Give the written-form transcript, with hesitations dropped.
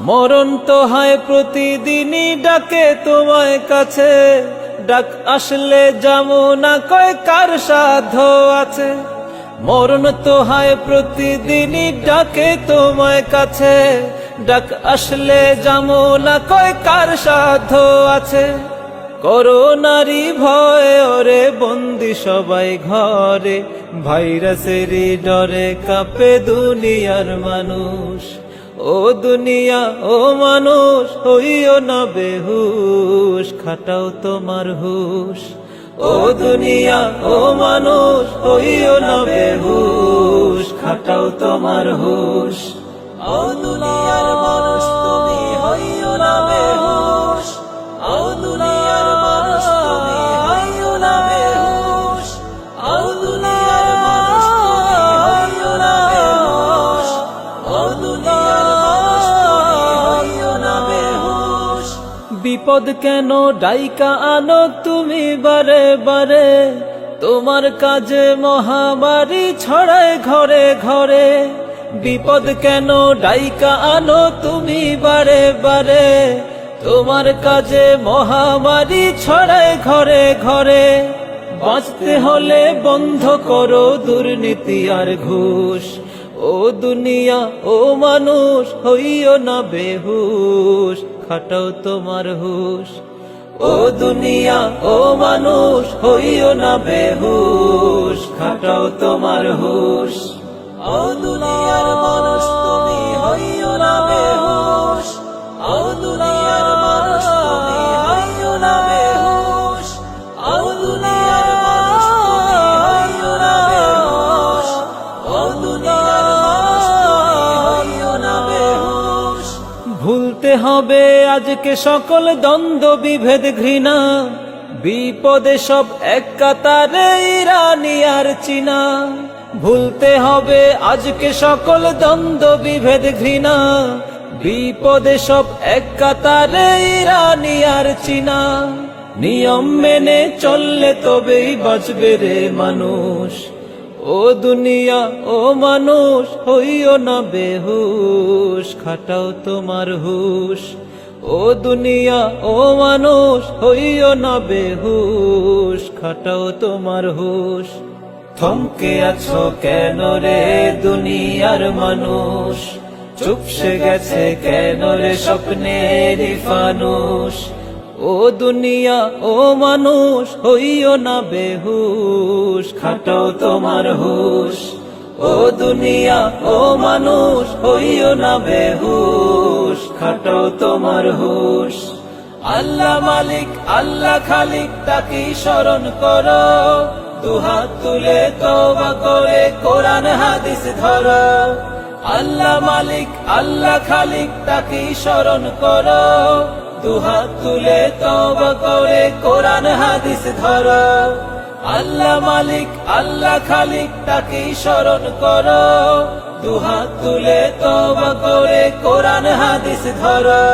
মরণ তো হয় প্রতিদিনই ডাকে তোমায় কাছে, ডাক আসলে যাবো না কয় কার সাধ্য আছে। মরণ তো হয় প্রতিদিনই ডাকে তোমায় কাছে, ডাক আসলে যাবো না কয় কার সাধ্য আছে। করোনারি ভয় ওরে বন্দি সবাই ঘরে, ভাইরাসেরই ডরে কাঁপে দুনিয়ার মানুষ। ও দুনিয়া ও মানুষ হইও না বেহুশ, খাটাও তোমার হুশ। ও দুনিয়া ও মানুষ হইও না বেহুশ, খাটাও তোমার হুশ। ও দুনিয়ার মানুষ তুমি হইও না বেহুশ, ও দুনিয়ার মানুষ তুমি হইও না বেহুশ, ও দুনিয়ার মানুষ তুমি হইও না বেহুশ, ও দুনিয়ার মানুষ তুমি হইও না বেহুশ। বিপদ কেন ডাইকা আনো তুমি বারে বারে, তোমার কাজে মহামারী ছড়ায় ঘরে ঘরে। বিপদ কেন ডাইকা আনো তুমি বারে বারে, তোমার কাজে মহামারী ছড়ায় ঘরে ঘরে। বাঁচতে হলে বন্ধ করো দুর্নীতি আর ঘুষ। ও দুনিয়া ও মানুষ হইও না বেহুশ, খাটাও তোমার হুশ। ও দুনিয়া ও মানুষ হইও না বেহুশ, খাটাও তোমার হুশ। ও দুনিয়ার মানুষ তুমি হইও না বেহুশ, ও দুনিয়ার মানুষ তুমি হইও না বেহুশ, ও দুনিয়ার মানুষ তুমি হইও না বেহুশ, ও দুনিয়ার মানুষ তুমি হইও না বেহুশ। ভুলতে হবে আজকে সকল দ্বন্দ্ব বিভেদ ঘৃণা, বিপদে সব এক কাতারে ইরানি আর চীনা। ভুলতে হবে আজকে সকল দ্বন্দ্ব বিভেদ ঘৃণা, বিপদে সব এক কাতারে ইরানি আর চীনা। নিয়ম মেনে চললে তবেই বাঁচবে রে মানুষ। ও দুনিয়া ও মানুষ হইও না বেহুশ, খাটাও তোমার হুশ। ও দুনিয়া ও মানুষ হইও না বেহুশ, খাটাও তোমার হুশ। থমকে আছো কেন রে দুনিয়ার মানুষ, চুপসে গেছে কেন রে স্বপ্নের ফানুষ। ও দুনিয়া ও মানুষ হইও না বেহুশ, খাটাও তোমার হুশ। ও দুনিয়া ও মানুষ হইও না বেহুশ, খাটাও তোমার হুশ। আল্লাহ মালিক আল্লাহ খালিক তাকেই স্মরণ করো, দুহাত তুলে তওবা করে কোরআন হাদিস ধরো। আল্লাহ মালিক আল্লাহ খালিক তাকেই স্মরণ করো, দুহাত তুলে তওবা করে কোরআন হাদিস ধরো। আল্লাহ মালিক আল্লাহ খালিক তাকেই স্মরণ করো, দুহাত তুলে তওবা করে কোরআন হাদিস ধরো।